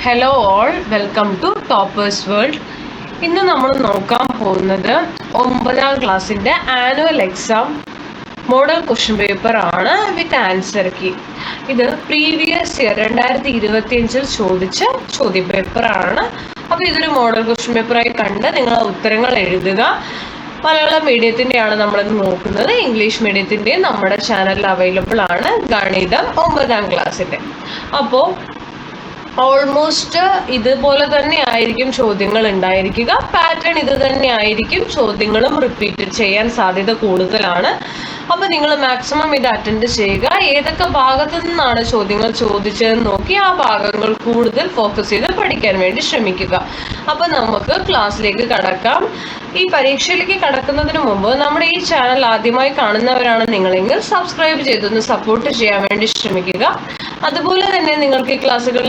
Hello all, welcome to toppers world. ഇന്ന് നമ്മൾ നോക്കാൻ പോകുന്നത് 9ാം ക്ലാസ്സിൻ്റെ annual exam model question paper ആണ് വിത്ത് ആൻസർ കീ. ഇത് പ്രീവിയസ് ഇയർ 2025 ചോദിച്ച ചോദ്യപേപ്പർ ആണ്. അപ്പോൾ ഇതൊരു മോഡൽ ക്വസ്റ്റ്യൻ പേപ്പറായി കണ്ട് നിങ്ങൾ ഉത്തരങ്ങൾ എഴുതുക. മലയാളം മീഡിയത്തിൻ്റെയാണ് നമ്മളിത് നോക്കുന്നത്. ഇംഗ്ലീഷ് മീഡിയത്തിൻ്റെയും നമ്മുടെ ചാനലിൽ അവൈലബിൾ ആണ്. ഗണിതം 9ാം ക്ലാസ്സിൻ്റെ. അപ്പോൾ ഓൾമോസ്റ്റ് ഇതുപോലെ തന്നെ ആയിരിക്കും ചോദ്യങ്ങൾ ഉണ്ടായിരിക്കുക. പാറ്റേൺ ഇത് തന്നെ ആയിരിക്കും. ചോദ്യങ്ങളും റിപ്പീറ്റ് ചെയ്യാൻ സാധ്യത കൂടുതലാണ്. അപ്പോൾ നിങ്ങൾ മാക്സിമം ഇത് അറ്റൻഡ് ചെയ്യുക. ഏതൊക്കെ ഭാഗത്തു നിന്നാണ് ചോദ്യങ്ങൾ ചോദിച്ചതെന്ന് നോക്കി ആ ഭാഗങ്ങൾ കൂടുതൽ ഫോക്കസ് ചെയ്ത് പഠിക്കാൻ വേണ്ടി ശ്രമിക്കുക. അപ്പോൾ നമുക്ക് ക്ലാസ്സിലേക്ക് കടക്കാം. ഈ പരീക്ഷയിലേക്ക് കടക്കുന്നതിന് മുമ്പ് നമ്മുടെ ഈ ചാനൽ ആദ്യമായി കാണുന്നവരാണ് നിങ്ങളെങ്കിൽ സബ്സ്ക്രൈബ് ചെയ്തൊന്ന് സപ്പോർട്ട് ചെയ്യാൻ വേണ്ടി ശ്രമിക്കുക. അതുപോലെ തന്നെ നിങ്ങൾക്ക് ഈ ക്ലാസ്സുകൾ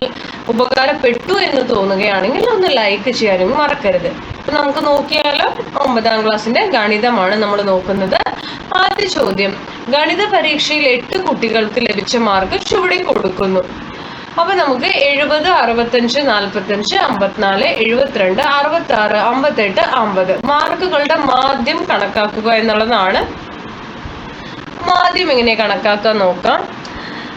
ഉപകാരപ്പെട്ടു എന്ന് തോന്നുകയാണെങ്കിൽ ഒന്ന് ലൈക്ക് ചെയ്യാനും മറക്കരുത്. അപ്പൊ നമുക്ക് നോക്കിയാലോ. 9ാം ക്ലാസ്സിന്റെ ഗണിതമാണ് നമ്മൾ നോക്കുന്നത്. ആദ്യ ചോദ്യം, ഗണിത പരീക്ഷയിൽ 8 കുട്ടികൾക്ക് ലഭിച്ച മാർക്ക് ചുവടെ കൊടുക്കുന്നു. അപ്പൊ നമുക്ക് 70, 65, 45, 54, 72, 66, 58, 50 മാർക്കുകളുടെ മാധ്യം കണക്കാക്കുക എന്നുള്ളതാണ്. മാധ്യം എങ്ങനെ കണക്കാക്കാൻ നോക്കാം.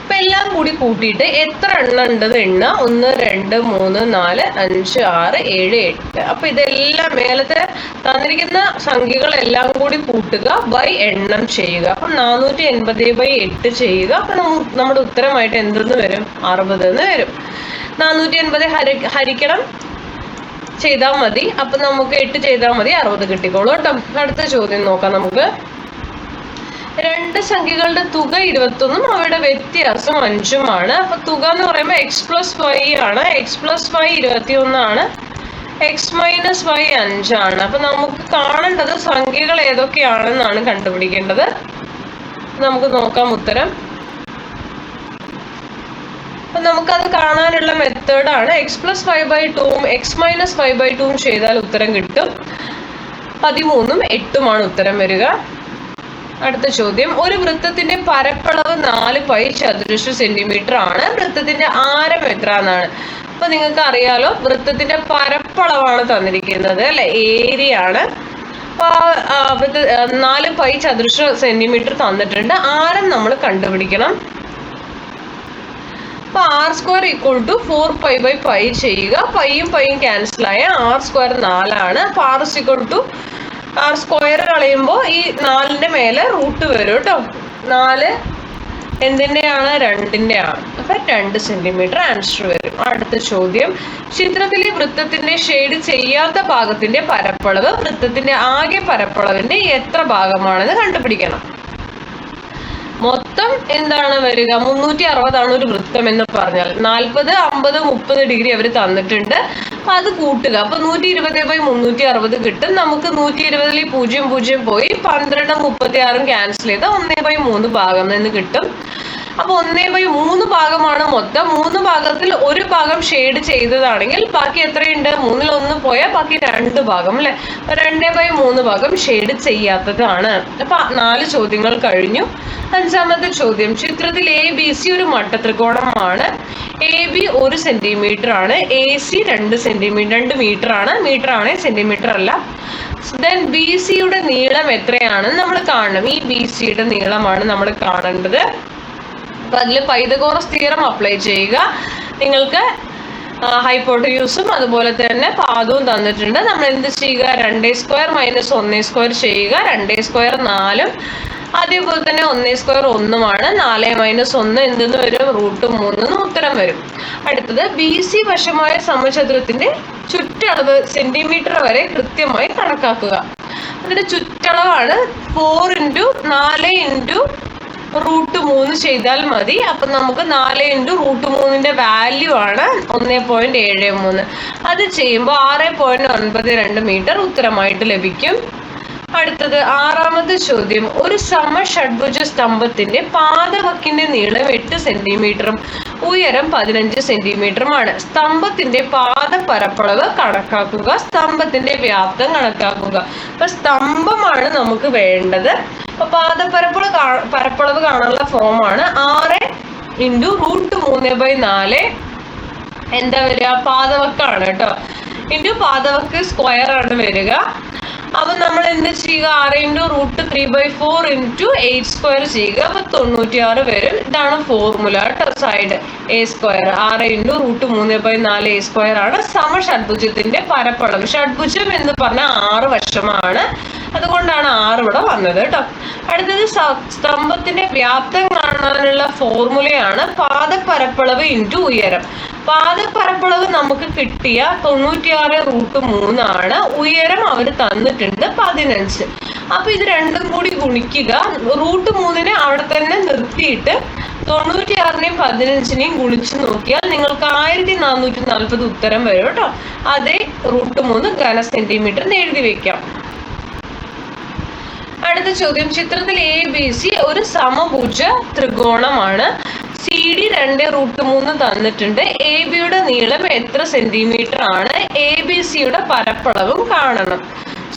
അപ്പൊ എല്ലാം കൂടി കൂട്ടിയിട്ട് എത്ര എണ്ണം ഉണ്ടെന്ന് എണ്ണ. 1, 2, 3, 4, 5, 6, 7, 8. അപ്പൊ ഇതെല്ലാം മേലത്തെ തന്നിരിക്കുന്ന സംഖ്യകളെല്ലാം കൂടി കൂട്ടുക, ബൈ എണ്ണം ചെയ്യുക. അപ്പൊ 480/8 ചെയ്യുക. അപ്പൊ നമ്മുടെ ഉത്തരമായിട്ട് എന്തെന്ന് വരും? 60 എന്ന് വരും. 480 ഹരിക്കണം ചെയ്താൽ മതി. അപ്പൊ നമുക്ക് 8 ചെയ്താൽ മതി, 60 കിട്ടിക്കോളൂ കേട്ടോ. അടുത്ത ചോദ്യം നോക്കാം നമുക്ക്. രണ്ട് സംഖ്യകളുടെ തുക 21ഉം അവയുടെ വ്യത്യാസം 5ഉമാണ്. അപ്പൊ തുക എന്ന് പറയുമ്പോൾ x+y ആണ്. x+y 21 ആണ്. x-y 5 ആണ്. അപ്പൊ നമുക്ക് കാണേണ്ടത് സംഖ്യകൾ ഏതൊക്കെയാണെന്നാണ് കണ്ടുപിടിക്കേണ്ടത്. നമുക്ക് നോക്കാം ഉത്തരം. അപ്പൊ നമുക്കത് കാണാനുള്ള മെത്തേഡാണ് x+y/2ഉം x-y/2ഉം ചെയ്താൽ ഉത്തരം കിട്ടും. 13ഉം 8ഉമാണ് ഉത്തരം വരിക. അടുത്ത ചോദ്യം, ഒരു വൃത്തത്തിന്റെ പരപ്പളവ് 4 പൈ ചതുരശ്ര സെന്റിമീറ്റർ ആണ്. വൃത്തത്തിന്റെ ആരം എത്ര എന്നാണ്. അപ്പൊ നിങ്ങൾക്ക് അറിയാലോ, വൃത്തത്തിന്റെ പരപ്പളവാണ് തന്നിരിക്കുന്നത് അല്ലെ, ഏരിയ ആണ്. അപ്പൊ 4 പൈ ചതുരശ്ര സെന്റിമീറ്റർ തന്നിട്ടുണ്ട്. ആരം നമ്മൾ കണ്ടുപിടിക്കണം. അപ്പൊ r² = 4π/π ചെയ്യുക. പൈയും പൈയും ക്യാൻസൽ ആയ r² 4 ആണ്. അപ്പൊ r² കളയുമ്പോൾ ഈ 4ന്റെ മേലെ റൂട്ട് വരും കേട്ടോ. 4 എന്തിൻ്റെയാണ്? 2ന്റെ ആണ്. അപ്പൊ 2 സെന്റിമീറ്റർ ആൻസർ വരും. അടുത്ത ചോദ്യം, ചിത്രത്തിലെ വൃത്തത്തിന്റെ ഷെയ്ഡ് ചെയ്യാത്ത ഭാഗത്തിന്റെ പരപ്പളവ് വൃത്തത്തിന്റെ ആകെ പരപ്പളവിന്റെ എത്ര ഭാഗമാണെന്ന് കണ്ടുപിടിക്കണം. മൊത്തം എന്താണ് വരിക? 360 ആണ് ഒരു വൃത്തം എന്ന് പറഞ്ഞാൽ. 40, 50, 30 ഡിഗ്രി അവർ തന്നിട്ടുണ്ട്. അപ്പൊ അത് കൂട്ടുക. അപ്പൊ 120/360 കിട്ടും. നമുക്ക് 120ൽ 0 0 പോയി 12 36 ക്യാൻസൽ ചെയ്ത് 1/3 ഭാഗം എന്ന് കിട്ടും. അപ്പൊ 1/3 ഭാഗമാണ് മൊത്തം. 3 ഭാഗത്തിൽ ഒരു ഭാഗം ഷെയ്ഡ് ചെയ്തതാണെങ്കിൽ ബാക്കി എത്രയുണ്ട്? 3ൽ 1 പോയാൽ ബാക്കി 2 ഭാഗം അല്ലെ. 2/3 ഭാഗം ഷെയ്ഡ് ചെയ്യാത്തതാണ്. അപ്പൊ 4 ചോദ്യങ്ങൾ കഴിഞ്ഞു. 5ാമത്തെ ചോദ്യം, ചിത്രത്തിൽ ABC ഒരു മട്ടത്രികോണമാണ്. AB 1 സെന്റിമീറ്റർ ആണ്. AC 2 മീറ്റർ ആണ്. മീറ്റർ ആണ്, സെന്റിമീറ്റർ അല്ല. ദെൻ BCയുടെ നീളം എത്രയാണെന്ന് നമ്മൾ കാണണം. ഈ BCയുടെ നീളമാണ് നമ്മൾ കാണേണ്ടത്. അപ്പൊ അതിൽ പൈതഗോറസ് തിയറം അപ്ലൈ ചെയ്യുക. നിങ്ങൾക്ക് ഹൈപ്പോട്ടന്യൂസും അതുപോലെ തന്നെ പാദവും തന്നിട്ടുണ്ട്. നമ്മൾ എന്ത് ചെയ്യുക? 2² - 1² ചെയ്യുക. 2² 4ഉം അതേപോലെ തന്നെ 1² 1ഉമാണ്. 4 - 1 എന്തെന്ന് വരും? √3 ഉത്തരം വരും. അടുത്തത്, BC വശമായ സമചതുരത്തിന്റെ ചുറ്റളവ് സെന്റിമീറ്റർ വരെ കൃത്യമായി കണക്കാക്കുക. അതിന്റെ ചുറ്റളവാണ് 4 × 4 × √3 ചെയ്താൽ മതി. അപ്പൊ നമുക്ക് 4 × √3ന്റെ വാല്യൂ ആണ് 1.73. അത് ചെയ്യുമ്പോൾ 6.92 മീറ്റർ ഉത്തരമായിട്ട് ലഭിക്കും. അടുത്തത് 6ാമത്തെ ചോദ്യം, ഒരു സമഷഡ്ഭുജ സ്തംഭത്തിന്റെ പാദവക്കിന്റെ നീളം 8 സെന്റിമീറ്ററും ഉയരം 15 സെന്റിമീറ്ററുമാണ്. സ്തംഭത്തിന്റെ പാദപരപ്പളവ് കണക്കാക്കുക. സ്തംഭത്തിന്റെ വ്യാപ്തം കണക്കാക്കുക. അപ്പൊ സ്തംഭമാണ് നമുക്ക് വേണ്ടത്. അപ്പൊ പാദപരപ്പളവ് കാണാനുള്ള ഫോമാണ് 6 × √3/4 എന്താ വരിക? പാദവക്കാണ് കേട്ടോ. ഇൻറ്റു പാദവക്ക് സ്ക്വയർ ആണ് വരിക. അപ്പൊ നമ്മൾ എന്ത് ചെയ്യുക? 6 × √3/4 × 8² ചെയ്യുക. അപ്പൊ 96 വരും. ഇതാണ് ഫോർമുല കേട്ടോ. Side a². 6 × √3/4 a² ആണ് സമഷഡ്ഭുജത്തിന്റെ പരപ്പളവ്. ഷഡ്ഭുജം എന്ന് പറഞ്ഞാൽ 6 വശമാണ്, അതുകൊണ്ടാണ് 6 ഇവിടെ വന്നത് കേട്ടോ. അടുത്തത് സ്തംഭത്തിന്റെ വ്യാപ്തം കാണാനുള്ള ഫോർമുലയാണ് പാദപരപ്പളവ് ഇൻറ്റു ഉയരം. പാദപരപ്പളവ് നമുക്ക് കിട്ടിയ 96√3 ആണ്. ഉയരം അവർ തന്നിട്ടുണ്ട് 15. അപ്പൊ ഇത് രണ്ടും കൂടി ഗുണിക്കുക. √3 അവിടെ തന്നെ നിർത്തിയിട്ട് 96-നെയും 15-നെയും ഗുണിച്ച് നോക്കിയാൽ നിങ്ങൾക്ക് 1440 ഉത്തരം വരും കേട്ടോ. അതേ √3 ഘന സെന്റിമീറ്റർ എഴുതി വെക്കാം. അടുത്ത ചോദ്യം, ചിത്രത്തിൽ ABC ഒരു സമഭുജ ത്രികോണമാണ്. CD 2√3 തന്നിട്ടുണ്ട്. AB-യുടെ നീളം എത്ര സെന്റിമീറ്റർ ആണ്? ABC-യുടെ പരപ്പളവും കാണണം.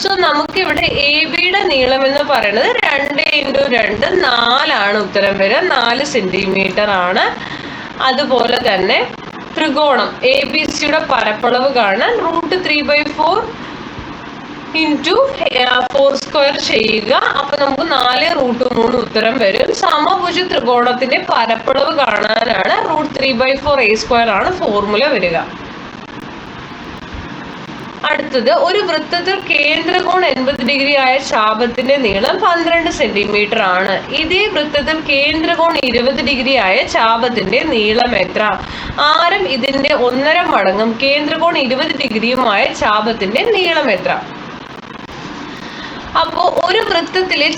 സോ നമുക്ക് ഇവിടെ AB-യുടെ നീളം എന്ന് പറയുന്നത് 2 × 2 4 ഉത്തരം വരിക. 4 സെന്റിമീറ്റർ ആണ്. അതുപോലെ തന്നെ ത്രികോണം ABC-യുടെ പരപ്പളവ് കാണാൻ √3/4 × 4² ചെയ്യുക. അപ്പൊ നമുക്ക് 4√3 ഉത്തരം വരും. സമഭുജ ത്രികോണത്തിന്റെ പരപ്പളവ് കാണാനാണ് √3/4 a² ആണ് ഫോർമുല വരിക. അടുത്തത്, ഒരു വൃത്തത്തിൽ കേന്ദ്രകോൺ 80 ഡിഗ്രി ആയ ചാപത്തിന്റെ നീളം 12 സെന്റിമീറ്റർ ആണ്. ഇതേ വൃത്തത്തിൽ കേന്ദ്രകോൺ 20 ഡിഗ്രി ആയ ചാപത്തിന്റെ നീളം എത്ര? ആരം ഇതിന്റെ 1.5 മടങ്ങും കേന്ദ്രകോൺ 20 ഡിഗ്രിയുമായ ചാപത്തിന്റെ നീളം എത്ര? അപ്പോ ഒരു വൃത്തത്തിലെ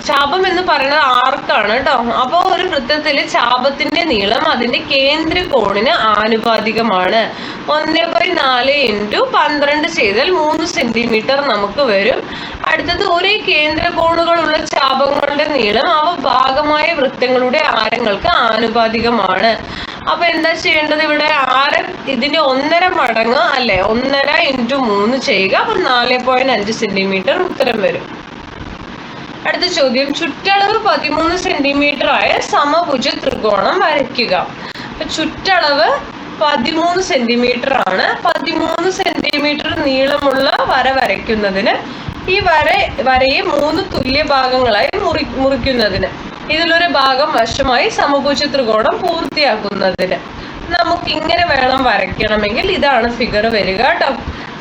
ചാപം എന്ന് പറയുന്നത് ആർക്കാണ് കേട്ടോ. അപ്പൊ ഒരു വൃത്തത്തിലെ ചാപത്തിന്റെ നീളം അതിന്റെ കേന്ദ്രകോണിന് ആനുപാതികമാണ്. 1/4 × 12 ചെയ്താൽ 3 സെന്റിമീറ്റർ നമുക്ക് വരും. അടുത്തത്, ഒരേ കേന്ദ്രകോണുകളുള്ള ചാപങ്ങളുടെ നീളം അവ ഭാഗമായ വൃത്തങ്ങളുടെ ആരങ്ങൾക്ക് ആനുപാതികമാണ്. അപ്പൊ എന്താ ചെയ്യേണ്ടത്? ഇവിടെ ആരം ഇതിന്റെ 1.5 മടങ്ങ് അല്ലെ, 1.5 × 3 ചെയ്യുക. അപ്പൊ 4.5 സെന്റിമീറ്റർ ഉത്തരം വരും. അടുത്ത ചോദ്യം, ചുറ്റളവ് 13 സെന്റിമീറ്റർ ആയ സമഭുജ ത്രികോണം വരയ്ക്കുക. അപ്പൊ ചുറ്റളവ് 13 സെന്റിമീറ്റർ ആണ്. 13 സെന്റിമീറ്റർ നീളമുള്ള വര വരയ്ക്കുന്നതിന് ഈ വരയെ 3 തുല്യ ഭാഗങ്ങളായി മുറിക്കുന്നതിന് ഇതിലൊരു ഭാഗം വശമായി സമഭുജ ത്രികോണം പൂർത്തിയാക്കുന്നതിന് നമുക്ക് ഇങ്ങനെ വേണം വരയ്ക്കണമെങ്കിൽ. ഇതാണ് ഫിഗർ വരിക കേട്ടോ.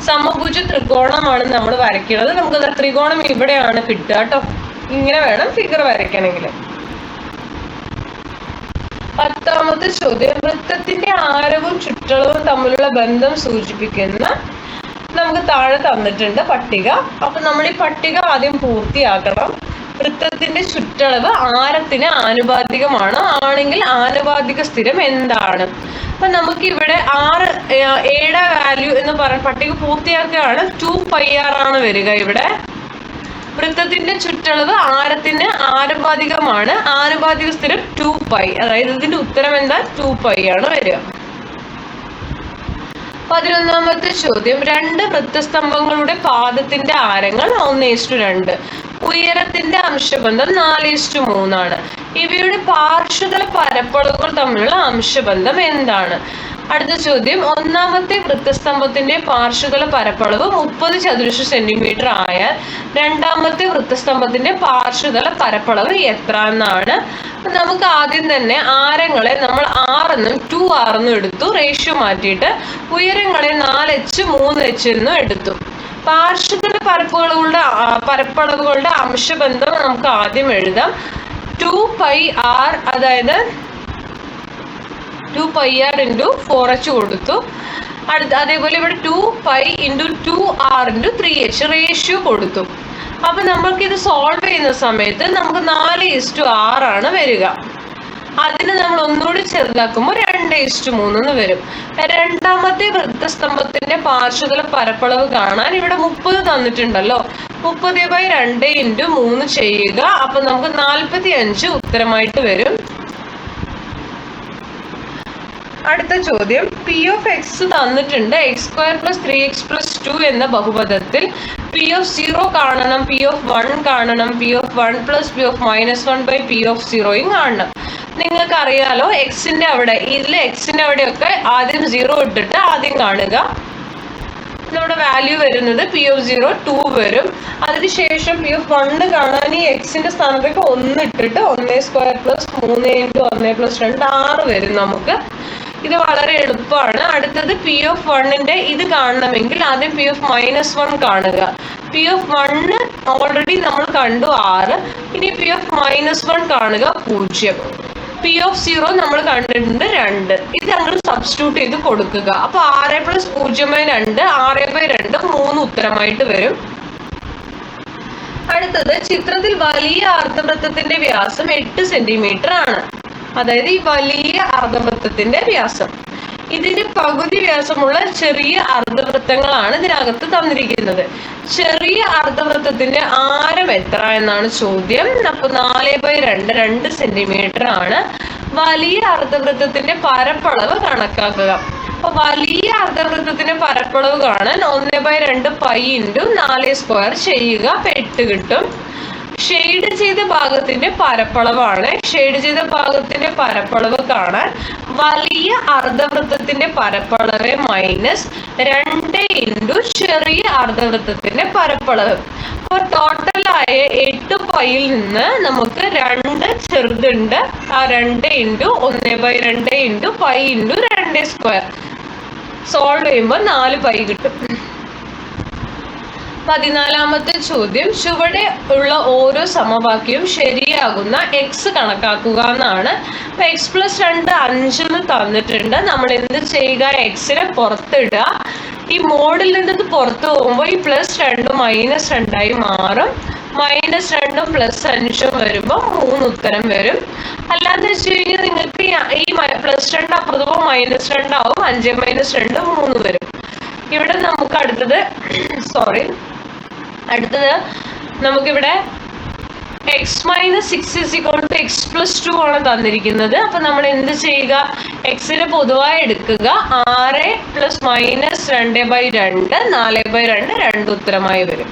സമഭുജ ത്രികോണമാണ് നമ്മൾ വരയ്ക്കുന്നത്. നമുക്ക് ത്രികോണം ഇവിടെയാണ് കിട്ടുക കേട്ടോ. ഇങ്ങനെ വേണം ഫിഗർ വരയ്ക്കണമെങ്കിൽ. 10ാമത്തെ ചോദ്യം, വൃത്തത്തിന്റെ ആരവും ചുറ്റളവും തമ്മിലുള്ള ബന്ധം സൂചിപ്പിക്കുന്ന നമുക്ക് താഴെ തന്നിട്ടുണ്ട് പട്ടിക. അപ്പൊ നമ്മൾ ഈ പട്ടിക ആദ്യം പൂർത്തിയാക്കണം. വൃത്തത്തിന്റെ ചുറ്റളവ് ആരത്തിന് ആനുപാതികമാണ്. ആണെങ്കിൽ ആനുപാതിക സ്ഥിരം എന്താണ്? അപ്പൊ നമുക്ക് ഇവിടെ 7 വാല്യൂ എന്ന് പറയുന്ന പട്ടിക പൂർത്തിയാക്കുകയാണ്. 2πr ആണ് വരിക. ഇവിടെ വൃത്തത്തിന്റെ ചുറ്റളവ് ആരത്തിന് ആനുപാതികമാണ്. ആനുപാതിക സ്ഥിരം 2π. അതായത് ഇതിന്റെ ഉത്തരം എന്താ? 2π ആണ് വരിക. 11ാമത്തെ ചോദ്യം, 2 വൃത്തസ്തംഭങ്ങളുടെ പാദത്തിന്റെ ആരങ്ങൾ 1:2. ഉയരത്തിന്റെ അംശബന്ധം 4:3 ആണ്. ഇവയുടെ പാർശ്വതല പരപ്പളവുകൾ തമ്മിലുള്ള അംശബന്ധം എന്താണ്? അടുത്ത ചോദ്യം, 1ാമത്തെ വൃത്തസ്തംഭത്തിന്റെ പാർശ്വതല പരപ്പളവ് 30 ചതുരശ്ര സെന്റിമീറ്റർ ആയാൽ 2ാമത്തെ വൃത്തസ്തംഭത്തിന്റെ പാർശ്വതല പരപ്പളവ് എത്ര എന്നാണ്. നമുക്ക് ആദ്യം തന്നെ ആരങ്ങളെ നമ്മൾ 6 എന്നും 2r എന്നും എടുത്തു. റേഷ്യോ മാറ്റിയിട്ട് ഉയരങ്ങളെ 4h 3h എന്നും എടുത്തു. പാർശ്വതല പരപ്പളവുകളുടെ അംശബന്ധം നമുക്ക് ആദ്യം എഴുതാം. 2πr, അതായത് 2πr × 4h കൊടുത്തു. അതേപോലെ ഇവിടെ 2π × 2r × 3h റേഷ്യോ കൊടുത്തു. അപ്പൊ നമ്മൾക്ക് ഇത് സോൾവ് ചെയ്യുന്ന സമയത്ത് നമുക്ക് 4:6 ആണ് വരിക. അതിന് നമ്മൾ ഒന്നുകൂടി ചെറുതാക്കുമ്പോൾ 2:3 എന്ന് വരും. 2ാമത്തെ വൃത്തസ്തംഭത്തിന്റെ പാർശ്വതല പരപ്പളവ് കാണാൻ ഇവിടെ 30 തന്നിട്ടുണ്ടല്ലോ. 30/2 × 3 ചെയ്യുക. അപ്പൊ നമുക്ക് 45 ഉത്തരമായിട്ട് വരും. അടുത്ത ചോദ്യം, p(x) തന്നിട്ടുണ്ട്. x² + 3x + 2 എന്ന ബഹുപദത്തിൽ p(0) കാണണം, p(1) കാണണം, p(1 + p(-1/p(0) കാണണം. നിങ്ങൾക്ക് അറിയാലോ, എക്സിന്റെ അവിടെ, ഇതിൽ എക്സിന്റെ അവിടെയൊക്കെ ആദ്യം 0 ഇട്ടിട്ട് ആദ്യം കാണുക. നമ്മുടെ വാല്യൂ വരുന്നത് P(0) 2 വരും. അതിനുശേഷം P(1) കാണാൻ ഈ എക്സിന്റെ സ്ഥാനത്തേക്ക് 1 ഇട്ടിട്ട് 1² + 3 × 1 + 2 6 വരും നമുക്ക്. ഇത് വളരെ എളുപ്പമാണ്. അടുത്തത് P(1)ന്റെ ഇത് കാണണമെങ്കിൽ ആദ്യം P(-1) കാണുക. P(1) ഓൾറെഡി നമ്മൾ കണ്ടു 6. ഇനി P(-1) കാണുക 0. P(0) നമ്മൾ കണ്ടിട്ടുണ്ട് 2. ഇത് അങ്ങോട്ട് സബ്സ്റ്റിറ്റ്യൂട്ട് ചെയ്ത് കൊടുക്കുക. അപ്പൊ 6 + 0/2 6/2 3 ഉത്തരമായിട്ട് വരും. അടുത്തത് ചിത്രത്തിൽ വലിയ അർദ്ധവൃത്തത്തിന്റെ വ്യാസം 8 സെന്റിമീറ്റർ ആണ്. അതായത് ഈ വലിയ അർദ്ധവൃത്തത്തിന്റെ വ്യാസം, ഇതിന് പകുതി വ്യാസമുള്ള ചെറിയ അർദ്ധവൃത്തങ്ങളാണ് ഇതിനകത്ത് തന്നിരിക്കുന്നത്. ചെറിയ അർദ്ധവൃത്തത്തിന്റെ ആരം എത്ര എന്നാണ് ചോദ്യം. അപ്പൊ 4/2 2 സെന്റിമീറ്റർ ആണ്. വലിയ അർദ്ധവൃത്തത്തിന്റെ പരപ്പളവ് കണക്കാക്കുക. അപ്പൊ വലിയ അർദ്ധവൃത്തത്തിന്റെ പരപ്പളവ് കാണാൻ 1/2 π × 4² ചെയ്യുക. 8 കിട്ടും. ഷെയ്ഡ് ചെയ്ത ഭാഗത്തിന്റെ പരപ്പളവാണ്. ഷെയ്ഡ് ചെയ്ത ഭാഗത്തിന്റെ പരപ്പളവ് കാണാൻ വലിയ അർദ്ധവൃത്തത്തിന്റെ പരപ്പളവ് മൈനസ് 2 × ചെറിയ അർദ്ധവൃത്തത്തിന്റെ പരപ്പളവ്. അപ്പൊ ടോട്ടലായ 8 πയിൽ നിന്ന് നമുക്ക് 2 ചെറുതുണ്ട്. ആ 2 × 1/2 × π × 2² സോൾവ് ചെയ്യുമ്പോൾ 4 π കിട്ടും. 14ാമത്തെ ചോദ്യം, ചുവടെ ഉള്ള ഓരോ സമവാക്യവും ശരിയാകുന്ന എക്സ് കണക്കാക്കുക എന്നാണ്. അപ്പൊ x + 2 5 തന്നിട്ടുണ്ട്. നമ്മൾ എന്ത് ചെയ്യുക? എക്സിനെ പുറത്തിടുക. ഈ മോഡിൽ നിന്ന് പുറത്തു പോകുമ്പോൾ ഈ +2 -2 ആയി മാറും. -2 +5 വരുമ്പോൾ 3 ഉത്തരം വരും. അല്ലാന്ന് വെച്ച് കഴിഞ്ഞാൽ നിങ്ങൾക്ക് ഈ +2 അപ്പുറത്ത് പോകുമ്പോൾ -2 ആവും. 5 - 2 3 വരും. ഇവിടെ നമുക്ക് അടുത്തത് നമുക്കിവിടെ x - 6 = x + 2 ആണ് തന്നിരിക്കുന്നത്. അപ്പൊ നമ്മൾ എന്ത് ചെയ്യുക? എക്സിനെ പൊതുവായി എടുക്കുക. 6 + -2/2 4/2 2 ഉത്തരമായി വരും.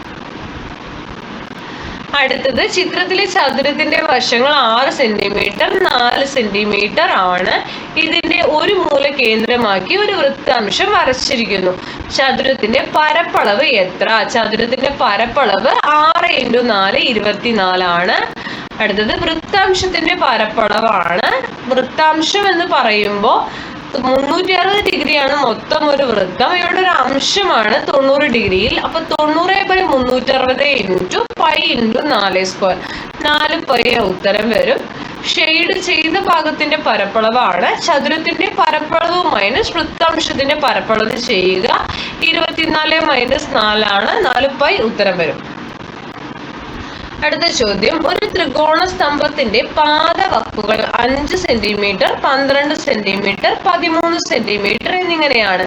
അടുത്തത് ചിത്രത്തിലെ ചതുരത്തിന്റെ വശങ്ങൾ 6 സെന്റിമീറ്റർ 4 സെന്റിമീറ്റർ ആണ്. ഇതിന്റെ ഒരു മൂല കേന്ദ്രമാക്കി ഒരു വൃത്താംശം വരച്ചിരിക്കുന്നു. ചതുരത്തിന്റെ പരപ്പളവ് എത്ര? ചതുരത്തിന്റെ പരപ്പളവ് 6 × 4 24 ആണ്. അടുത്തത് വൃത്താംശത്തിന്റെ പരപ്പളവാണ്. വൃത്താംശം എന്ന് പറയുമ്പോൾ 360 ഡിഗ്രിയാണ് മൊത്തം ഒരു വൃത്തം. ഇവിടെ ഒരു അംശമാണ് 90 ഡിഗ്രിയിൽ. അപ്പൊ 90/360 × π × 4² 4 π ഉത്തരം വരും. ഷെയ്ഡ് ചെയ്ത ഭാഗത്തിന്റെ പരപ്പളവാണ്. ചതുരത്തിന്റെ പരപ്പളവ് മൈനസ് വൃത്താംശത്തിന്റെ പരപ്പളവ് ചെയ്യുക. 24 - 4 ആണ്. 4 π ഉത്തരം വരും. അടുത്ത ചോദ്യം, ഒരു ത്രികോണ സ്തംഭത്തിന്റെ പാദവക്കുകൾ 5 സെന്റിമീറ്റർ 12 സെന്റിമീറ്റർ 13 സെന്റിമീറ്റർ എന്നിങ്ങനെയാണ്.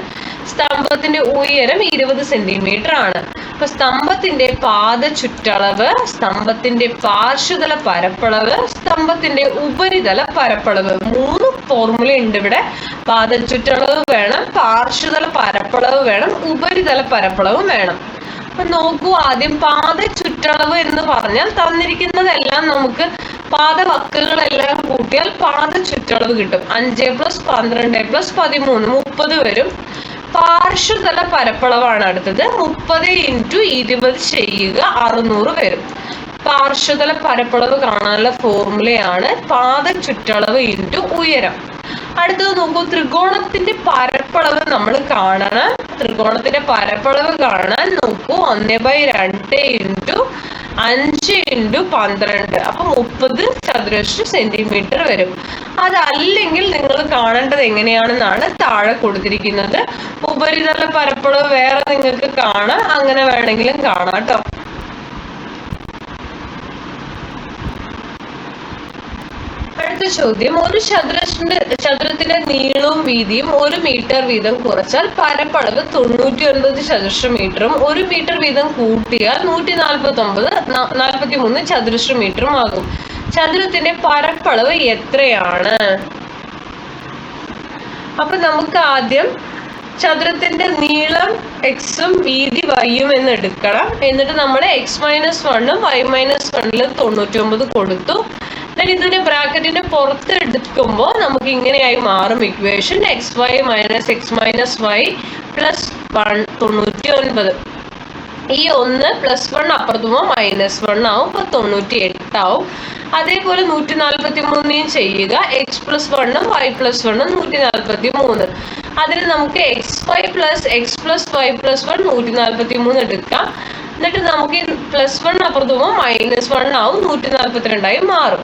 സ്തംഭത്തിന്റെ ഉയരം 20 സെന്റിമീറ്റർ ആണ്. അപ്പൊ സ്തംഭത്തിന്റെ പാദ ചുറ്റളവ്, സ്തംഭത്തിന്റെ പാർശ്വതല പരപ്പളവ്, സ്തംഭത്തിന്റെ ഉപരിതല പരപ്പളവ്, 3 ഫോർമുല ഉണ്ട് ഇവിടെ. പാദ ചുറ്റളവ് വേണം, പാർശ്വതല പരപ്പളവ് വേണം, ഉപരിതല പരപ്പളവും വേണം. അപ്പൊ നോക്കൂ, ആദ്യം പാദ ചുറ്റളവ് എന്ന് പറഞ്ഞാൽ തന്നിരിക്കുന്നതെല്ലാം നമുക്ക് പാദവക്കുകളെല്ലാം കൂട്ടിയാൽ പാദ ചുറ്റളവ് കിട്ടും. 5 + 12 + 13 30 വരും. പാർശ്വതല പരപ്പളവാണ് അടുത്തത്. 30 × 20 ചെയ്യുക. 600 വരും. പാർശ്വതല പരപ്പളവ് കാണാനുള്ള ഫോർമുലയാണ് പാദ ചുറ്റളവ് × ഉയരം. അടുത്തത് നോക്കൂ, ത്രികോണത്തിന്റെ പരപ്പളവ് നമ്മൾ കാണണം. ത്രികോണത്തിന്റെ പരപ്പളവ് കാണാൻ നോക്കൂ, 1/2 × 5 × 12 അപ്പൊ 30 ചതുരശ്ര സെന്റിമീറ്റർ വരും. അതല്ലെങ്കിൽ നിങ്ങൾ കാണേണ്ടത് എങ്ങനെയാണെന്നാണ് താഴെ കൊടുത്തിരിക്കുന്നത്. ഉപരിതല പരപ്പളവ് വേറെ നിങ്ങൾക്ക് കാണാം, അങ്ങനെ വേണമെങ്കിലും കാണാം കേട്ടോ. അടുത്ത ചോദ്യം, ഒരു ചതുരത്തിന്റെ നീളവും വീതിയും 1 മീറ്റർ വീതം കുറച്ചാൽ പരപ്പളവ് 99 ചതുരശ്ര മീറ്ററും 1 മീറ്റർ വീതം കൂട്ടിയാൽ 143 ചതുരശ്ര മീറ്ററും ആകും. ചതുരത്തിന്റെ പരപ്പളവ് എത്രയാണ്? അപ്പൊ നമുക്ക് ആദ്യം ചതുരത്തിന്റെ നീളം എക്സും വീതി വൈയും എന്ന് എടുക്കണം. എന്നിട്ട് നമ്മൾ x - 1 y - 1 99 കൊടുത്തു. ഇതിനെ ബ്രാക്കറ്റിന്റെ പുറത്ത് എടുക്കുമ്പോൾ നമുക്ക് ഇങ്ങനെയായി മാറും equation. xy minus x minus y plus 99. ഈ 1 പ്ലസ് 1 അപ്പുറത്ത് പോകുമ്പോൾ -1 ആവും. അപ്പൊ 98 ആവും. അതേപോലെ 143 ചെയ്യുക. x plus 1 y plus 1 143. അതിൽ നമുക്ക് xy plus x plus y plus 1 143 എടുക്കാം. എന്നിട്ട് നമുക്ക് പ്ലസ് 1 അപ്പുറത്ത് പോകുമ്പോൾ -1 ആവും. 142 മാറും.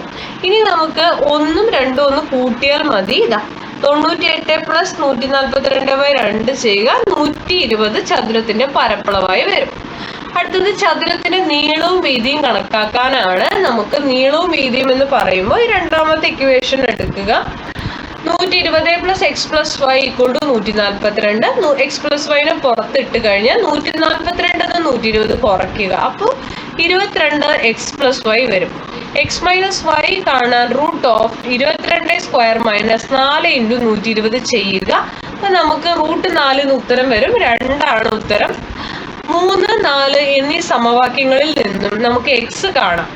ഇനി നമുക്ക് 1ഉം 2ഉം ഒന്ന് കൂട്ടിയാൽ മതി. ഇതാ 98 പ്ലസ് 142/2 ചെയ്യുക. 120 ചതുരത്തിന്റെ പരപ്പളവായി വരും. അടുത്തത് ചതുരത്തിന്റെ നീളവും വീതിയും കണക്കാക്കാനാണ്. നമുക്ക് നീളവും വീതിയും എന്ന് പറയുമ്പോൾ ഈ രണ്ടാമത്തെ ഇക്വേഷൻ എടുക്കുക. 120 plus X plus Y equal to 142. X plus വൈനെ പുറത്തിട്ട് കഴിഞ്ഞാൽ 142 120 കുറയ്ക്കുക. അപ്പോൾ 22 എക്സ് പ്ലസ് വൈ വരും. എക്സ് മൈനസ് വൈ കാണാൻ √22² മൈനസ് 4 × 120 ചെയ്യുക. അപ്പൊ നമുക്ക് √4 ഉത്തരം വരും. 2 ഉത്തരം. 3, 4 എന്നീ സമവാക്യങ്ങളിൽ നിന്നും നമുക്ക് എക്സ് കാണാം.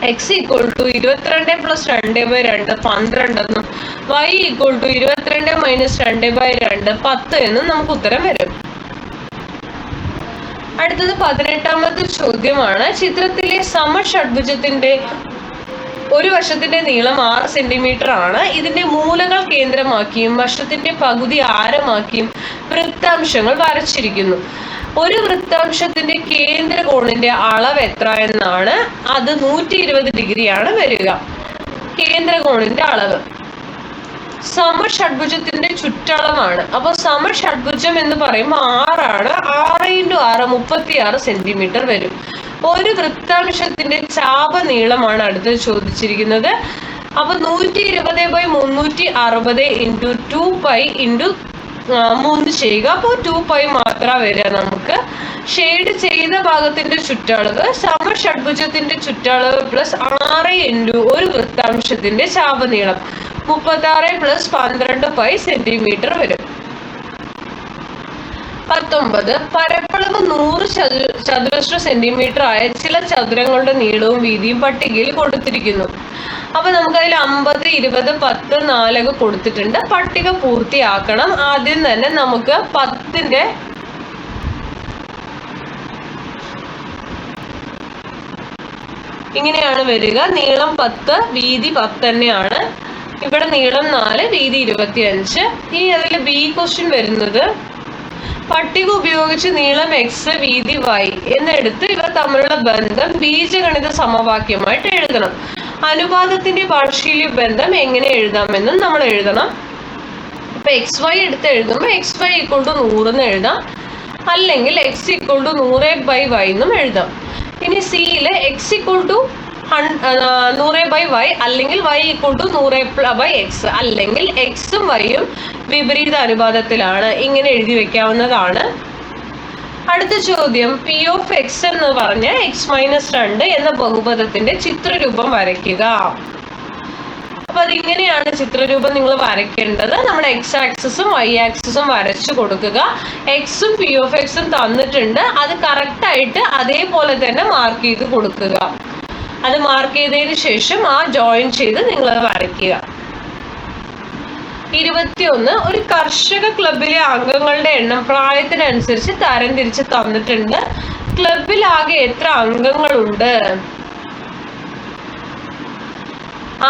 എക്സ് ഈക്വൽ ടു 22 പ്ലസ് 2/2 12 എന്നും വൈ ഈക്വൽ ടു 22 മൈനസ് 2/2 10 എന്നും നമുക്ക് ഉത്തരം വരും. അടുത്തത് 18ാമത്തെ ചോദ്യമാണ്. ചിത്രത്തിലെ സമഷഡ്ഭുജത്തിന്റെ ഒരു വശത്തിന്റെ നീളം 6 സെന്റിമീറ്റർ ആണ്. ഇതിന്റെ മൂലകൾ കേന്ദ്രമാക്കിയും വശത്തിന്റെ പകുതി ആരമാക്കിയും വൃത്താംശങ്ങൾ വരച്ചിരിക്കുന്നു. ഒരു വൃത്താംശത്തിന്റെ കേന്ദ്ര കോണിന്റെ അളവ് എത്ര എന്നാണ്. അത് 120 ഡിഗ്രിയാണ് വരിക. കേന്ദ്ര കോണിന്റെ അളവ് സമഷഡ്ഭുജത്തിന്റെ ചുറ്റളവാണ്. അപ്പൊ സമഷഡ്ഭുജം എന്ന് പറയുമ്പോൾ 6 ആണ്. 6 × 6 36 സെന്റിമീറ്റർ വരും. ഒരു വൃത്താംശത്തിന്റെ ചാപ നീളമാണ് അടുത്തത് ചോദിച്ചിരിക്കുന്നത്. അപ്പൊ 120/360 × 2π × 3 ചെയ്യുക. അപ്പോൾ 2π മാത്രം വരിക. നമുക്ക് ഷെയ്ഡ് ചെയ്ത ഭാഗത്തിന്റെ ചുറ്റളവ് സമഷഡ്ഭുജത്തിന്റെ ചുറ്റളവ് പ്ലസ് 6 × ഒരു വൃത്താംശത്തിന്റെ ചാപനീളം 36 + 12π സെന്റിമീറ്റർ വരും. 19 പരപ്പളവ് 100 ചതുരശ്ര സെന്റിമീറ്റർ ആയ ചില ചതുരങ്ങളുടെ നീളവും വീതിയും പട്ടികയിൽ കൊടുത്തിരിക്കുന്നു. അപ്പൊ നമുക്കതിൽ 50, 20, 10, 4 ഒക്കെ കൊടുത്തിട്ടുണ്ട്. പട്ടിക പൂർത്തിയാക്കണം. ആദ്യം തന്നെ നമുക്ക് 10ന്റെ ഇങ്ങനെയാണ് വരിക. നീളം 10, വീതി 10 തന്നെയാണ്. ഇവിടെ നീളം 4, വീതി 25. ഈ അതിൽ ബി ക്വസ്റ്റ്യൻ വരുന്നത് പട്ടിക ഉപയോഗിച്ച് നീളം എക്സ് വീതി വൈ എന്നെടുത്ത് ഇവ തമ്മിലുള്ള ബന്ധം ബീജഗണിത സമവാക്യമായിട്ട് എഴുതണം. അനുപാതത്തിന്റെ പാർഷ്യലി ബന്ധം എങ്ങനെ എഴുതാമെന്നും നമ്മൾ എഴുതണം. ഇപ്പൊ എക്സ് വൈ എടുത്ത് എഴുതുമ്പോൾ xy = 100 എന്ന് എഴുതാം. അല്ലെങ്കിൽ x = 100/y എന്നും എഴുതാം. ഇനി സിയില് x = 100/y അല്ലെങ്കിൽ y = 100/x അല്ലെങ്കിൽ എക്സും വൈയും വിപരീത അനുപാതത്തിലാണ്. ഇങ്ങനെ എഴുതി വെക്കാവുന്നതാണ്. അടുത്ത ചോദ്യം പി ഓഫ് എക്സ് എന്ന് പറഞ്ഞ x-2 എന്ന ബഹുപദത്തിന്റെ ചിത്രരൂപം വരയ്ക്കുക. അപ്പൊ അതിങ്ങനെയാണ് ചിത്രരൂപം നിങ്ങൾ വരയ്ക്കേണ്ടത്. നമ്മുടെ x ആക്സിസും y ആക്സിസും വരച്ചു കൊടുക്കുക. എക്സും പി ഓഫ് എക്സും തന്നിട്ടുണ്ട്. അത് കറക്റ്റ് ആയിട്ട് അതേപോലെ തന്നെ മാർക്ക് ചെയ്ത് കൊടുക്കുക. അത് മാർക്ക് ചെയ്തതിന് ശേഷം ആ ജോയിൻ ചെയ്ത് നിങ്ങൾ വരയ്ക്കുക. 21 ഒരു കർഷക ക്ലബിലെ അംഗങ്ങളുടെ എണ്ണം പ്രായത്തിനനുസരിച്ച് തരംതിരിച്ച് തന്നിട്ടുണ്ട്. ക്ലബിൽ ആകെ എത്ര അംഗങ്ങളുണ്ട്?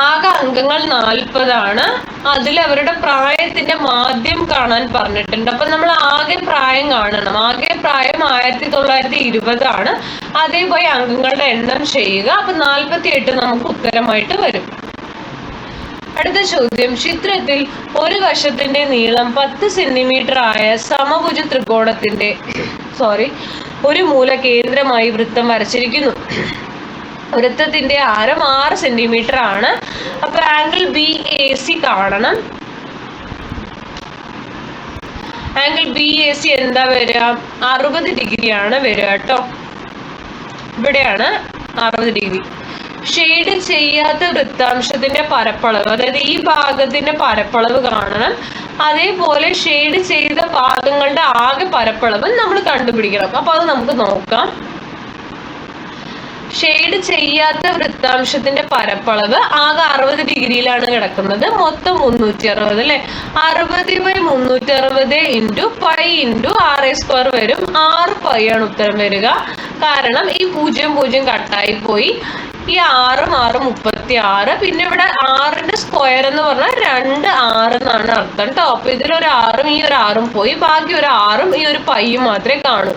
ആകെ അംഗങ്ങൾ 40 ആണ്. അതിൽ അവരുടെ പ്രായത്തിന്റെ മാധ്യം കാണാൻ പറഞ്ഞിട്ടുണ്ട്. അപ്പൊ നമ്മൾ ആകെ പ്രായം കാണണം. ആകെ പ്രായം 1920 ആണ്. അതേപോലെ അംഗങ്ങളുടെ എണ്ണം ചെയ്യുക. അപ്പൊ 48 നമുക്ക് ഉത്തരമായിട്ട് വരും. അടുത്ത ചോദ്യം ചിത്രത്തിൽ ഒരു വശത്തിന്റെ നീളം 10 സെന്റിമീറ്റർ ആയ സമഭുജ ത്രികോണത്തിന്റെ ഒരു മൂല കേന്ദ്രമായി വൃത്തം വരച്ചിരിക്കുന്നു. വൃത്തത്തിന്റെ ആരം 6 സെന്റിമീറ്റർ ആണ്. അപ്പൊ ആംഗിൾ BAC കാണണം. ആംഗിൾ BAC എന്താ വരിക? 60 ഡിഗ്രിയാണ് വരിക കേട്ടോ. ഇവിടെയാണ് 60 ഡിഗ്രി. ഷെയ്ഡ് ചെയ്യാത്ത വൃത്താംശത്തിന്റെ പരപ്പളവ്, അതായത് ഈ ഭാഗത്തിന്റെ പരപ്പളവ് കാണണം. അതേപോലെ ഷെയ്ഡ് ചെയ്ത ഭാഗങ്ങളുടെ ആകെ പരപ്പളവ് നമ്മൾ കണ്ടുപിടിക്കണം. അപ്പൊ അത് നമുക്ക് നോക്കാം. ഷെയ്ഡ് ചെയ്യാത്ത വൃത്താംശത്തിന്റെ പരപ്പളവ് ആകെ 60 ഡിഗ്രിയിലാണ് കിടക്കുന്നത്. മൊത്തം 360 അല്ലെ. 60/360 ഇൻറ്റു പൈ ഇൻറ്റു r² വരും. 6 പൈ ആണ് ഉത്തരം വരിക. കാരണം ഈ 0 കട്ടായി പോയി. ഈ 6 36. പിന്നെ ഇവിടെ 6ന്റെ സ്ക്വയർ എന്ന് പറഞ്ഞാൽ 2 6 എന്നാണ് അർത്ഥം കേട്ടോ. അപ്പൊ ഇതിലൊരു 6ഉം ഈ ഒരു 6ഉം പോയി. ബാക്കി ഒരു 6ഉം ഈ ഒരു പൈയും മാത്രമേ കാണൂ.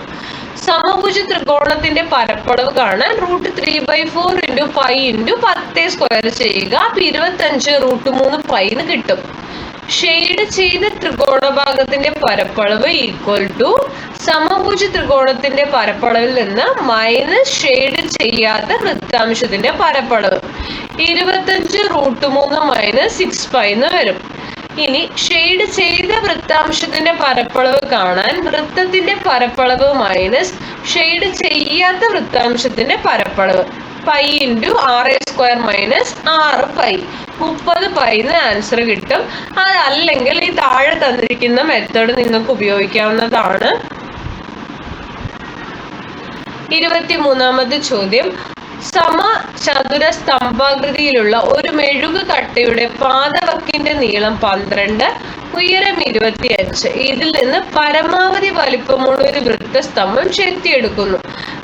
സമഭുജ ത്രികോണത്തിന്റെ പരപ്പളവ് കാണാൻ √3/4 ഇൻറ്റു പൈ ഇൻറ്റു 10² ചെയ്യുക. അപ്പൊ 25 √3 പൈന്ന് കിട്ടും. ഷെയ്ഡ് ചെയ്ത ത്രികോണ ഭാഗത്തിന്റെ പരപ്പളവ് ഈക്വൽ ടു സമഭുജ ത്രികോണത്തിന്റെ പരപ്പളവിൽ നിന്ന് മൈനസ് ഷെയ്ഡ് ചെയ്യാത്ത വൃത്താംശത്തിന്റെ പരപ്പളവ്. 25 √3 മൈനസ് 6 പൈ എന്ന് വരും. ഇനി ഷെയ്ഡ് ചെയ്ത വൃത്താംശത്തിന്റെ പരപ്പളവ് കാണാൻ വൃത്തത്തിന്റെ പരപ്പളവ് മൈനസ് ഷെയ്ഡ് ചെയ്യാത്ത വൃത്താംശത്തിന്റെ പരപ്പളവ്. Pi into r² minus 6 pi. 30 പൈന്ന് ആൻസർ കിട്ടും. അതല്ലെങ്കിൽ ഈ താഴെ തന്നിരിക്കുന്ന മെത്തേഡ് നിങ്ങൾക്ക് ഉപയോഗിക്കാവുന്നതാണ്. 23ാമത്തെ ചോദ്യം. സമചതുര സ്തംഭാകൃതിയിലുള്ള ഒരു മെഴുകു കട്ടയുടെ പാദവക്കിന്റെ നീളം 12, ഉയരം 25. ഇതിൽ നിന്ന് പരമാവധി വലിപ്പമുള്ള ഒരു വൃത്തസ്തംഭം ചെത്തിയെടുക്കുന്നു.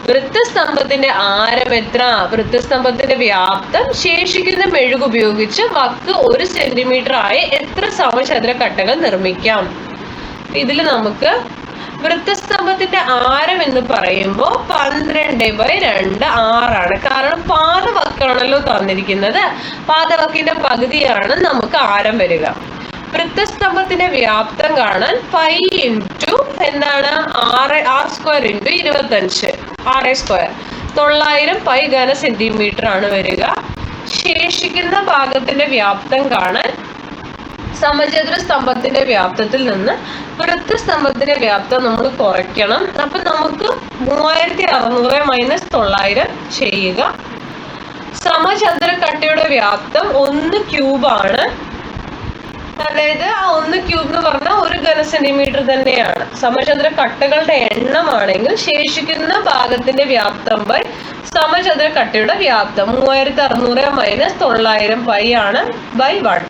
വൃത്തസ്തംഭത്തിന്റെ ആരം എത്ര? വൃത്തസ്തംഭത്തിന്റെ വ്യാപ്തം ശേഷിക്കുന്ന മെഴുക് ഉപയോഗിച്ച് വക്ക് 1 സെന്റിമീറ്റർ ആയ എത്ര സമചതുര കട്ടകൾ നിർമ്മിക്കാം? ഇതിൽ നമുക്ക് വൃത്തസ്തംഭത്തിന്റെ ആരം എന്ന് പറയുമ്പോൾ 12/2 6ആണ്. കാരണം പാദവക്കാണല്ലോ തന്നിരിക്കുന്നത്. പാദവക്കിന്റെ പകുതിയാണ് നമുക്ക് ആരം വരിക. വൃത്തസ്തംഭത്തിന്റെ വ്യാപ്തം കാണാൻ പൈ ഇൻറ്റു എന്താണ് r² into 25 r². 900 pi ഘന centimetre ആണ് വരിക. ശേഷിക്കുന്ന ഭാഗത്തിന്റെ വ്യാപ്തം കാണാൻ സമചതുര സ്തംഭത്തിന്റെ വ്യാപ്തത്തിൽ നിന്ന് വൃത്തസ്തംഭത്തിന്റെ വ്യാപ്തം നമ്മൾ കുറയ്ക്കണം. അപ്പൊ നമുക്ക് 3600 മൈനസ് 900 ചെയ്യുക. സമചതുര കട്ടയുടെ വ്യാപ്തം 1 ക്യൂബാണ്. അതായത് ആ 1 ക്യൂബ് എന്ന് പറഞ്ഞാൽ 1 ഘന സെന്റിമീറ്റർ തന്നെയാണ്. സമചതുര കട്ടകളുടെ എണ്ണമാണെങ്കിൽ ശേഷിക്കുന്ന ഭാഗത്തിന്റെ വ്യാപ്തം ബൈ സമചതുര കട്ടയുടെ വ്യാപ്തം 3600 മൈനസ് 900 പൈ ആണ് ബൈ 1.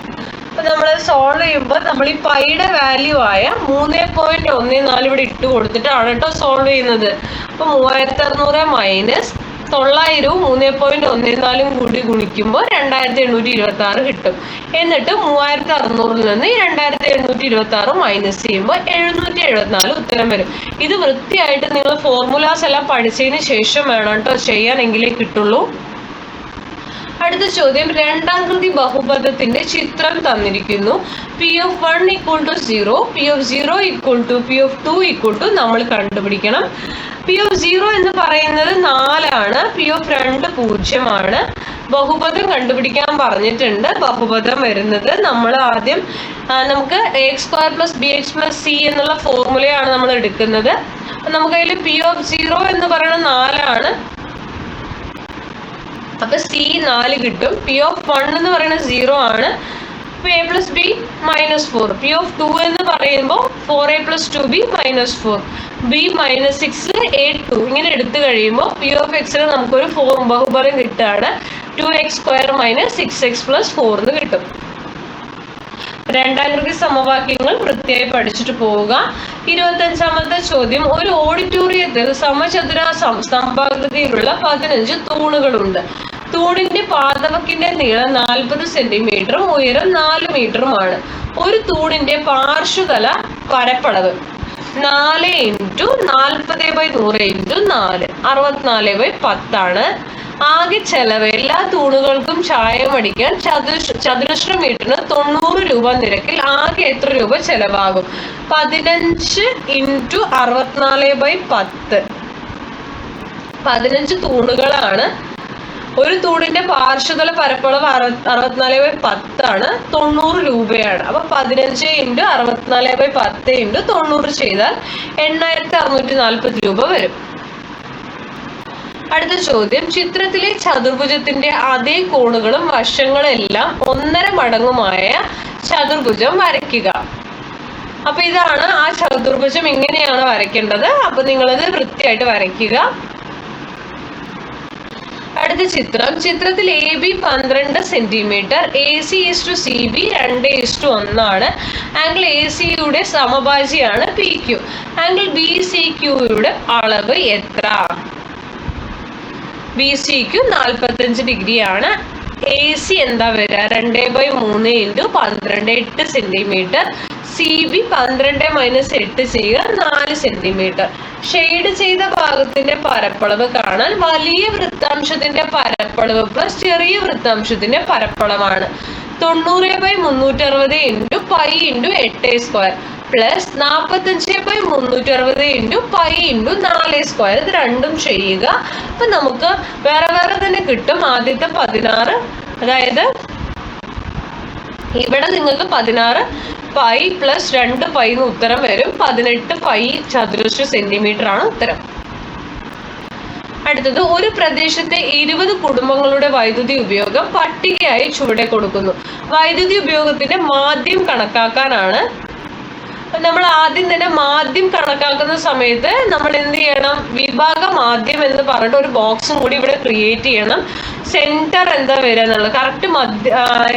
അപ്പൊ നമ്മൾ സോൾവ് ചെയ്യുമ്പോൾ നമ്മൾ ഈ പൈയുടെ വാല്യൂ ആയ 3.14 ഇവിടെ ഇട്ട് കൊടുത്തിട്ടാണ് കേട്ടോ സോൾവ് ചെയ്യുന്നത്. അപ്പൊ 3600 മൈനസ് 900ഉം 3.14 കൂടി ഗുണിക്കുമ്പോൾ 2826 കിട്ടും. എന്നിട്ട് 3600 നിന്ന് 2826 മൈനസ് ചെയ്യുമ്പോൾ 774 ഉത്തരം വരും. ഇത് വൃത്തിയായിട്ട് നിങ്ങൾ ഫോർമുലാസ് എല്ലാം പഠിച്ചതിന് ശേഷം വേണം കേട്ടോ ചെയ്യാനെങ്കിലേ കിട്ടുള്ളൂ. അടുത്ത ചോദ്യം. രണ്ടാകൃതി ബഹുപദത്തിന്റെ ചിത്രം തന്നിരിക്കുന്നു. P(1) = 0, P(0) = P(2) നമ്മൾ കണ്ടുപിടിക്കണം. P(0) എന്ന് പറയുന്നത് 4 ആണ്. P(2) 0 ആണ്. ബഹുപദം കണ്ടുപിടിക്കാൻ പറഞ്ഞിട്ടുണ്ട്. ബഹുപദം വരുന്നത് നമ്മൾ ആദ്യം നമുക്ക് x² + bx + c എന്നുള്ള ഫോർമുലയാണ് നമ്മൾ എടുക്കുന്നത്. നമുക്ക് അതിൽ P(0) എന്ന് പറയുന്നത് 4 ആണ്. അപ്പൊ c 4 കിട്ടും. P(1) എന്ന് പറയുന്നത് 0 ആണ്. a + b -4. P(2) എന്ന് പറയുമ്പോൾ 4a + 2b -4. b -6 a2 ഇങ്ങനെ എടുത്തു കഴിയുമ്പോൾ P(x) നമുക്കൊരു ബഹുപദം കിട്ടുകയാണ്. 2x² - 6x + 4 എന്ന് കിട്ടും. രണ്ടാകൃതി സമവാക്യങ്ങൾ വൃത്തിയായി പഠിച്ചിട്ട് പോവുക. 25ാമത്തെ ചോദ്യം. ഒരു ഓഡിറ്റോറിയത്തിൽ സമചതുര സ്തംഭാകൃതിയിലുള്ള 15 തൂണുകളുണ്ട്. തൂണിന്റെ പാദവക്കിന്റെ നീളം 40 സെന്റിമീറ്ററും ഉയരം 4 മീറ്ററുമാണ്. ഒരു തൂണിന്റെ പാർശ്വതല പരപ്പളവ് 4 × 40/100 × 4 64/10 ആണ്. ആകെ ചെലവ് എല്ലാ തൂണുകൾക്കും ചായം അടിക്കാൻ ചതുരശ്ര മീറ്ററിന് 90 രൂപ നിരക്കിൽ ആകെ എത്ര രൂപ ചെലവാകും? 15 × 64/10. 15 തൂണുകളാണ്. ഒരു തൂണിന്റെ പാർശ്വതല പരപ്പളവ് 64/10 ആണ്. 90 രൂപയാണ്. അപ്പൊ 15 × 64/10 × 90 ചെയ്താൽ 8640 രൂപ വരും. അടുത്ത ചോദ്യം. ചിത്രത്തിലെ ചതുർഭുജത്തിന്റെ അതേ കോണുകളും വശങ്ങളെല്ലാം 1.5 മടങ്ങുമായ ചതുർഭുജം വരയ്ക്കുക. അപ്പൊ ഇതാണ് ആ ചതുർഭുജം. ഇങ്ങനെയാണ് വരയ്ക്കേണ്ടത്. അപ്പൊ നിങ്ങളത് വൃത്തിയായിട്ട് വരയ്ക്കുക. അടുത്ത ചിത്രത്തിൽ A B 12 centimetre, A C is to C B 2:1 ആണ്. ആംഗിൾ എ സിയുടെ സമഭാജിയാണ് P Q. Angle B C ക്യൂയുടെ അളവ് എത്ര? ബി സി ക്യു 45 ഡിഗ്രിയാണ്. എ സി എന്താ വരിക? 2/3 × 12 8 സെന്റിമീറ്റർ. സി ബി 12 - 8 ചെയ്യുക 4 സെന്റിമീറ്റർ. ഷെയ്ഡ് ചെയ്ത ഭാഗത്തിന്റെ പരപ്പളവ് കാണാൻ വലിയ വൃത്താംശത്തിന്റെ പരപ്പളവ് പ്ലസ് ചെറിയ വൃത്താംശത്തിന്റെ പരപ്പളവാണ് 90/360 × π × 8² പ്ലസ് 45/360 × π × 4² ഇത് രണ്ടും ചെയ്യുക. അപ്പൊ നമുക്ക് വേറെ തന്നെ കിട്ടും. ആദ്യത്തെ 16, അതായത് ഇവിടെ നിങ്ങൾക്ക് 16 π + 2 π എന്ന് ഉത്തരം വരും. 18 π ചതുരശ്ര സെന്റിമീറ്റർ ആണ് ഉത്തരം. അടുത്തത്, ഒരു പ്രദേശത്തെ 20 കുടുംബങ്ങളുടെ വൈദ്യുതി ഉപയോഗം പട്ടികയായി ചുവടെ കൊടുക്കുന്നു. വൈദ്യുതി ഉപയോഗത്തിന്റെ മാധ്യം കണക്കാക്കാനാണ്. നമ്മൾ ആദ്യം തന്നെ മാധ്യം കണക്കാക്കുന്ന സമയത്ത് നമ്മൾ എന്ത് ചെയ്യണം? വിഭാഗ മാധ്യം എന്ന് പറഞ്ഞിട്ട് ഒരു ബോക്സും കൂടി ഇവിടെ ക്രിയേറ്റ് ചെയ്യണം. സെന്റർ എന്താ വരിക എന്നുള്ളത് കറക്റ്റ്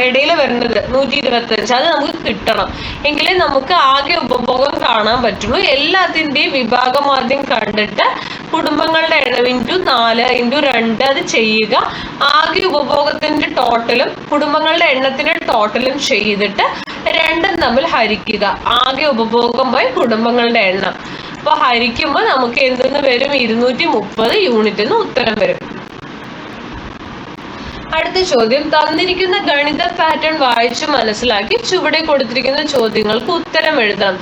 ഇടയിൽ വരുന്നത് 125 അത് നമുക്ക് കിട്ടണം. എങ്കിലേ നമുക്ക് ആകെ ഉപഭോഗം കാണാൻ പറ്റുള്ളൂ. എല്ലാത്തിൻ്റെയും വിഭാഗ മാധ്യം കണ്ടിട്ട് കുടുംബങ്ങളുടെ എണ്ണം × 4 × 2 അത് ചെയ്യുക. ആകെ ഉപഭോഗത്തിന്റെ ടോട്ടലും കുടുംബങ്ങളുടെ എണ്ണത്തിന്റെ ടോട്ടലും ചെയ്തിട്ട് രണ്ടും തമ്മിൽ ഹരിക്കുക. ആകെ ഉപഭോഗം പോയി കുടുംബങ്ങളുടെ എണ്ണം. അപ്പൊ ഹരിക്കുമ്പോൾ നമുക്ക് എന്തെന്ന് വരും? 230 യൂണിറ്റ് എന്ന് ഉത്തരം വരും. അടുത്ത ചോദ്യം, തന്നിരിക്കുന്ന ഗണിത പാറ്റേൺ വായിച്ചു മനസ്സിലാക്കി ചുവടെ കൊടുത്തിരിക്കുന്ന ചോദ്യങ്ങൾക്ക് ഉത്തരം എഴുതണം.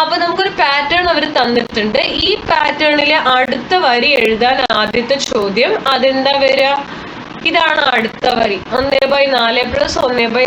അപ്പൊ നമുക്കൊരു പാറ്റേൺ അവർ തന്നിട്ടുണ്ട്. ഈ പാറ്റേണിലെ അടുത്ത വരി എഴുതാൻ ആദ്യത്തെ ചോദ്യം അതെന്താ വരിക? ഇതാണ് അടുത്ത വരി. 1/4 + 1/5